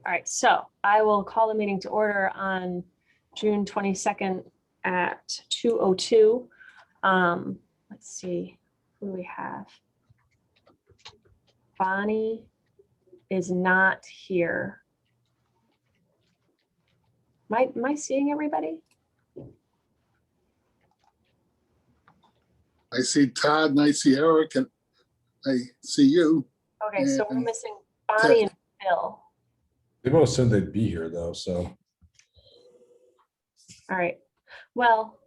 All right, so I will call the meeting to order on June 22nd at 2:02. Let's see, who do we have? Bonnie is not here. Am I seeing everybody? I see Todd and I see Eric and I see you. Okay, so we're And missing Bonnie and Bill. They both said they'd be here though, so All right, well,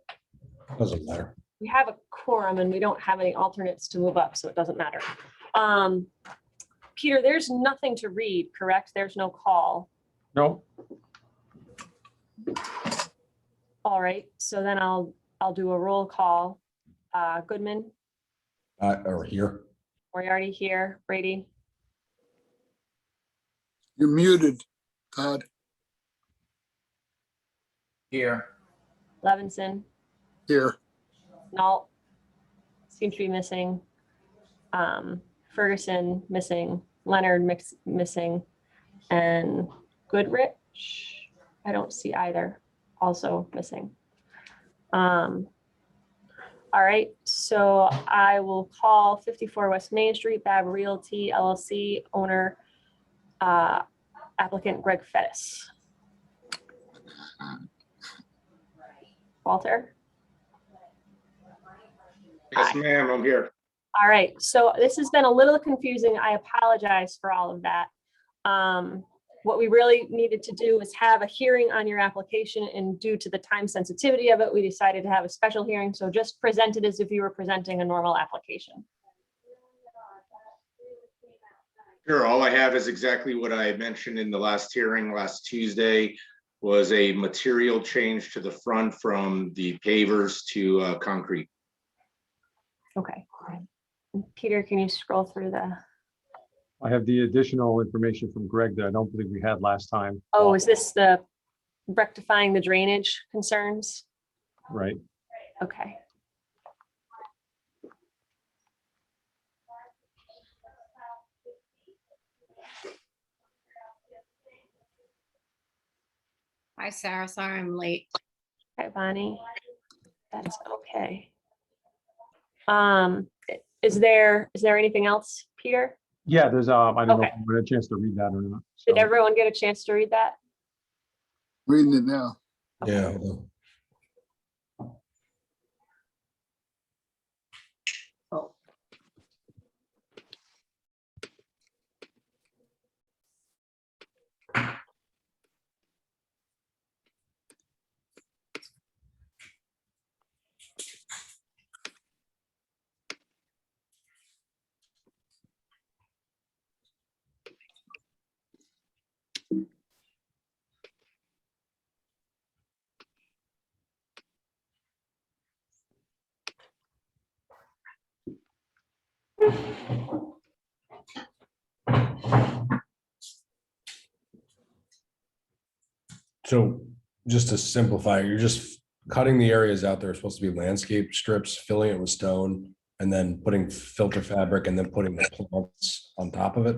doesn't matter. we have a quorum and we don't have any alternates to move up, so it doesn't matter. Peter, there's nothing to read, correct? There's no call. No, All right, so then I'll do a roll call. Goodman, Or here. Moriarty here, Brady, you're muted, Todd. Here. Levinson, Here. Nault seems to be missing. Ferguson missing, Leonard missing, and Goodrich, I don't see either, also missing. All right, so I will call 54 West Main Street, Bab Realty LLC, owner, applicant Greg Fettis. Walter? Yes, ma'am, I'm here. All right, so this has been a little confusing. I apologize for all of that. What we really needed to do was have a hearing on your application, and due to the time sensitivity of it, we decided to have a special hearing. So just present it as if you were presenting a normal application. Sure, all I have is exactly what I mentioned in the last hearing last Tuesday, was a material change to the front from the pavers to concrete. Okay. Peter, can you scroll through the, I have the additional information from Greg that I don't believe we had last time. oh, is this the rectifying the drainage concerns? Right. Okay. Hi, Sarah. Sorry I'm late. Okay, Bonnie, that's okay. Is there anything else, Peter? Yeah, there's, I don't know Okay. if I had a chance to read that or not. Did So, everyone get a chance to read that? Reading it now. Yeah. Oh. So just to simplify, you're just cutting the areas out there are supposed to be landscape strips, filling it with stone, and then putting filter fabric and then putting the plants on top of it.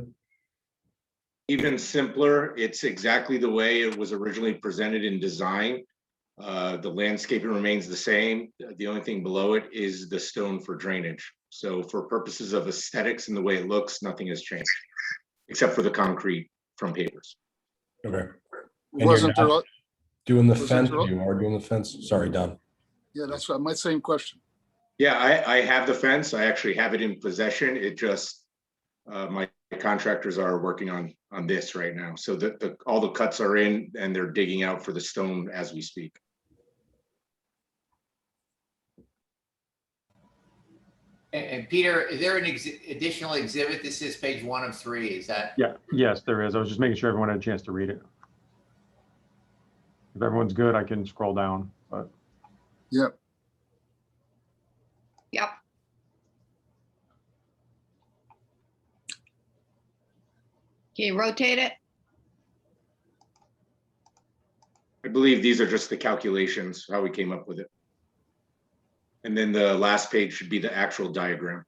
Even simpler, it's exactly the way it was originally presented in design. The landscaping remains the same. The only thing below it is the stone for drainage. So for purposes of aesthetics and the way it looks, nothing has changed, except for the concrete from pavers. Okay. And you're Wasn't there, not doing the wasn't fence, there- you are doing the fence. Sorry, Don. yeah, that's my same question. Yeah, I have the fence. I actually have it in possession. It just, my contractors are working on this right now. So all the cuts are in and they're digging out for the stone as we speak. And Peter, is there an additional exhibit? This is page 1 of 3, is that? yeah, yes, there is. I was just making sure everyone had a chance to read it. If everyone's good, I can scroll down, but Yep. Yep. Can you rotate it? I believe these are just the calculations, how we came up with it. And then the last page should be the actual diagram.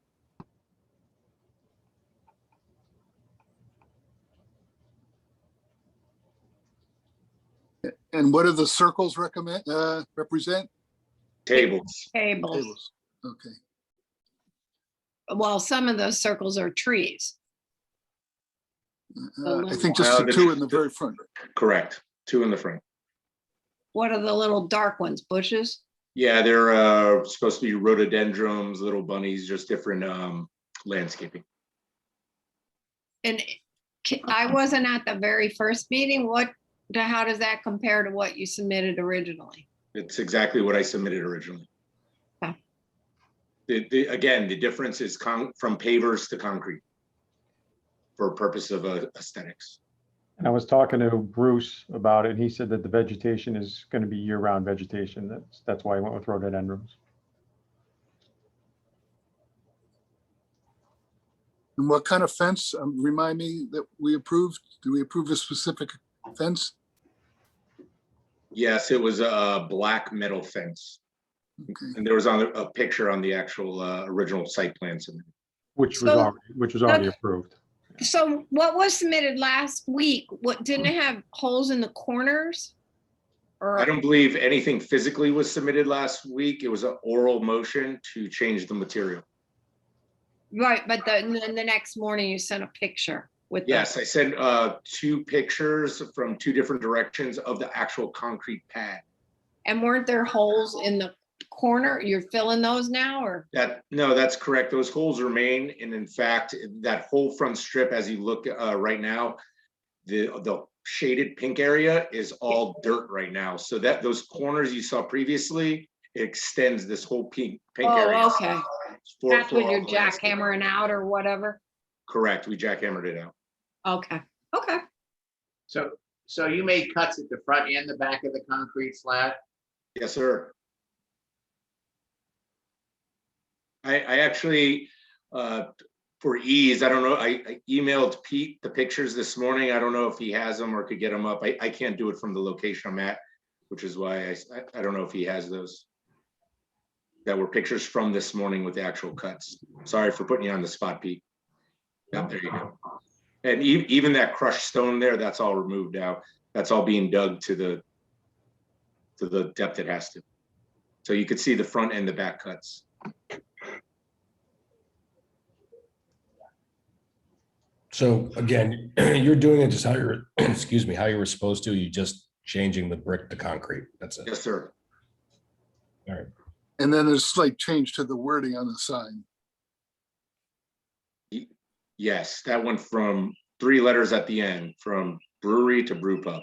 And what do the circles represent? Tables. Tables. Tables. Okay. Well, some of those circles are trees. I think just the two in the very front. Correct. 2 in the front. What are the little dark ones? Bushes? Yeah, they're supposed to be rhododendrons, little bunnies, just different landscaping. And I wasn't at the very first meeting. How does that compare to what you submitted originally? It's exactly what I submitted originally. Okay. Again, the difference is from pavers to concrete for purpose of aesthetics. And I was talking to Bruce about it, and he said that the vegetation is going to be year-round vegetation. That's why I went with rhododendrons. And what kind of fence, remind me, that we approved? Do we approve a specific fence? Yes, it was a black metal fence. Okay. And there was a picture on the actual original site plan submitted. Which was already approved. So what was submitted last week? What, didn't it have holes in the corners? Or I don't believe anything physically was submitted last week. It was an oral motion to change the material. right, but then the next morning you sent a picture with the- Yes, I sent 2 pictures from 2 different directions of the actual concrete pad. And weren't there holes in the corner? You're filling those now, or? No, that's correct. Those holes remain. And in fact, that whole front strip, as you look right now, the shaded pink area is all dirt right now. So that those corners you saw previously, it extends this whole pink area. Oh, okay. That's what you're all the landscape. jackhammering out or whatever? Correct. We jackhammered it out. Okay, okay. So you made cuts at the front and the back of the concrete slab? Yes, sir. I actually, for ease, I don't know, I emailed Pete the pictures this morning. I don't know if he has them or could get them up. I can't do it from the location I'm at, which is why I don't know if he has those. That were pictures from this morning with the actual cuts. Sorry for putting you on the spot, Pete. Yep, there you go. And even that crushed stone there, that's all removed now. That's all being dug to the depth it has to. So you could see the front and the back cuts. So again, you're doing it just how you're, excuse me, how you were supposed to. You just changing the brick to concrete. That's it. Yes, sir. All right. And then there's a slight change to the wording on the sign. Yes, that went from 3 letters at the end, from brewery to brew pub.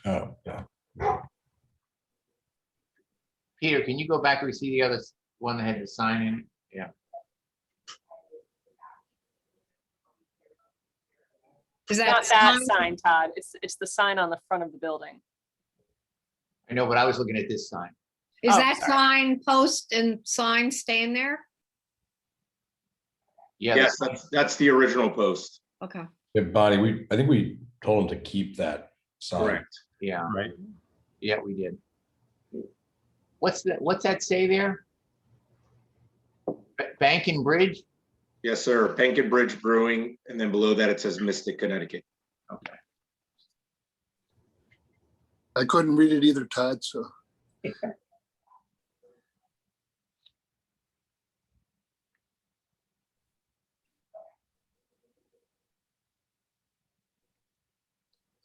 Oh, yeah. Peter, can you go back and see the other one that had the sign in? Yeah. Is Not that sign, Todd. It's the sign on the front of the building. I know, but I was looking at this sign. Is Oh, that sorry. sign, post and sign staying there? Yeah. Yes, that's the original post. Okay. Yeah, Bonnie, I think we told him to keep that sign. Correct. Yeah, Right. yeah, we did. What's that say there? Bank and Bridge? Yes, sir. Penkin Bridge Brewing, and then below that it says Mystic, Connecticut. Okay. I couldn't read it either, Todd, so.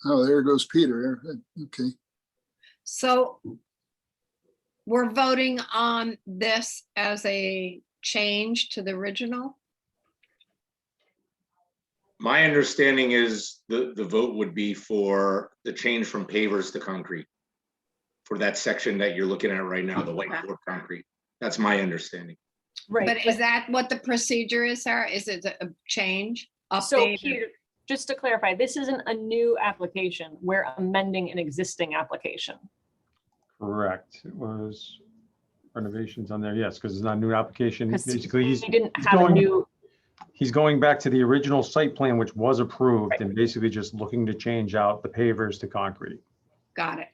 Oh, there goes Peter. Okay. So we're voting on this as a change to the original? My understanding is the vote would be for the change from pavers to concrete. For that section that you're looking at right now, the white Okay. floor concrete. That's my understanding. Right. But is that what the procedure is, Sarah? Is it a change? So Update? Peter, just to clarify, this isn't a new application. We're amending an existing application. Correct. It was renovations on there. Yes, because it's not a new application. Because Basically, we didn't he's have a going- new, he's going back to the original site plan, which was approved, and basically just looking to change out the pavers to concrete. Got it.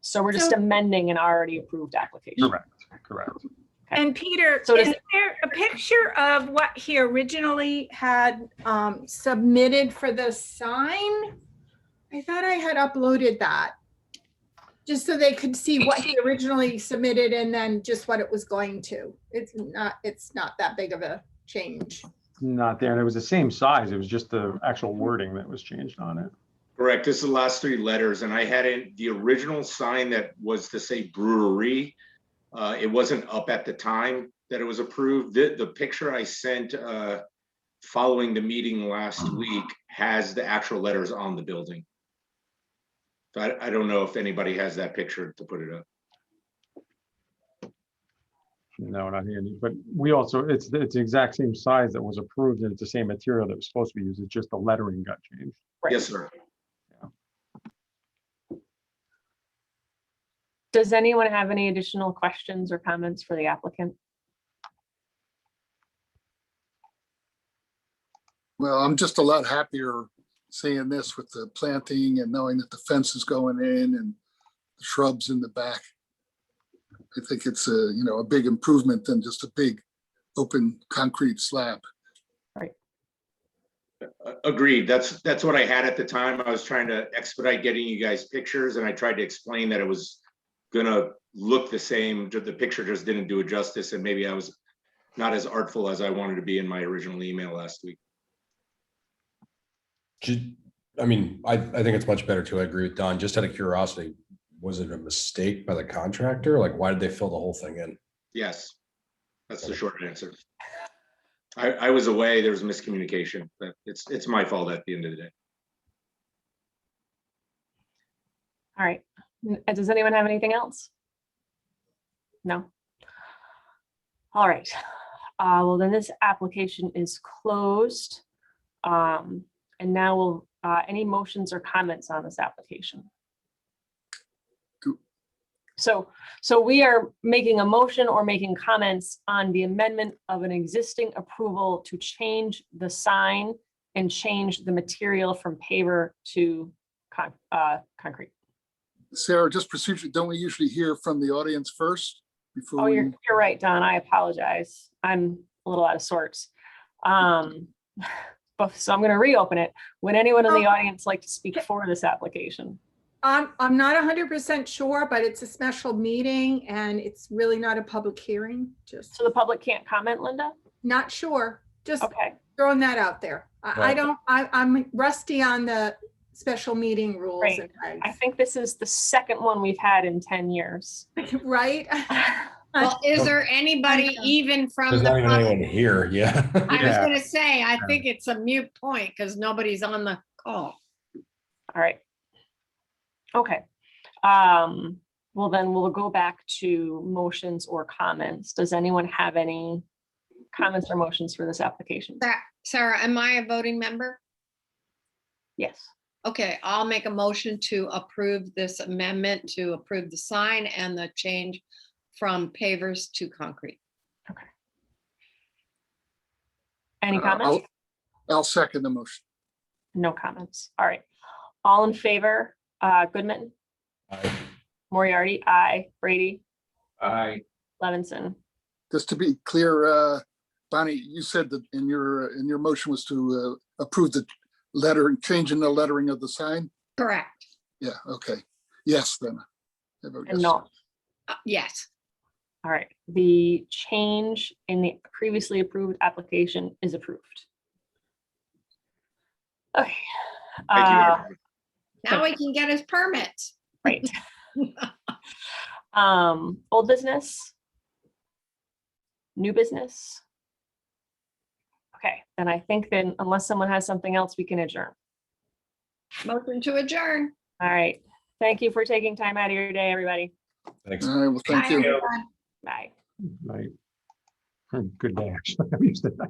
so we're just So- amending an already approved application. Correct, correct. And Peter, So does- is there a picture of what he originally had submitted for the sign? I thought I had uploaded that. Just so they could see what he originally submitted and then just what it was going to. It's not that big of a change. Not there, and it was the same size. It was just the actual wording that was changed on it. Correct. This is the last three letters, and I had the original sign that was to say brewery. It wasn't up at the time that it was approved. The picture I sent following the meeting last week has the actual letters on the building. So I don't know if anybody has that picture to put it up. No, not handy, but we also, it's the exact same size that was approved, and it's the same material that was supposed to be used. It's just the lettering got changed. Right. Yes, sir. Does anyone have any additional questions or comments for the applicant? Well, I'm just a lot happier seeing this with the planting and knowing that the fence is going in and the shrubs in the back. I think it's a, a big improvement than just a big open concrete slab. Agreed. That's what I had at the time. I was trying to expedite getting you guys pictures, and I tried to explain that it was gonna look the same. The picture just didn't do it justice, and maybe I was not as artful as I wanted to be in my original email last week. I mean, I think it's much better too. I agree with Don. Just out of curiosity, was it a mistake by the contractor? Like, why did they fill the whole thing in? Yes, that's the short answer. I was away. There was miscommunication, but it's my fault at the end of the day. All right. Does anyone have anything else? No. All right. Well, then this application is closed. And now we'll, any motions or comments on this application? So we are making a motion or making comments on the amendment of an existing approval to change the sign and change the material from paver to concrete. Sarah, just procedure, don't we usually hear from the audience first before? Oh, you're right, Don. I apologize. I'm a little out of sorts. So I'm going to reopen it. Would anyone in the audience like to speak for this application? I'm not 100% sure, but it's a special meeting and it's really not a public hearing. Just So the public can't comment, Linda? not sure. Just Okay. throwing that out there. I'm rusty on the special meeting rules Right. and I regs. think this is the second one we've had in 10 years. Right? Well, is there anybody even from There's the not even public? anyone here. Yeah. I was Yeah. gonna say, I think it's a mute point because nobody's on the call. All right. Okay. Well, then we'll go back to motions or comments. Does anyone have any comments or motions for this application? Sarah, am I a voting member? Yes. Okay, I'll make a motion to approve this amendment to approve the sign and the change from pavers to concrete. Okay. Any comments? I'll second the motion. No comments. All right. All in favor? Goodman, Moriarty, aye. Brady, Aye. Levinson. Just to be clear, Bonnie, you said that in your motion was to approve the letter, changing the lettering of the sign? Correct. Yeah, okay. Yes, then. I vote And yes. no. Yes. All right. The change in the previously approved application is approved. Okay. Thank you, everyone. Now we can get his permits. Right. Old business? New business? Okay, then I think then unless someone has something else, we can adjourn. Motion to adjourn. All right. Thank you for taking time out of your day, everybody. Thanks. All right, well, thank Bye, you. everyone. Bye. Right. Good day, actually. I'm used to that.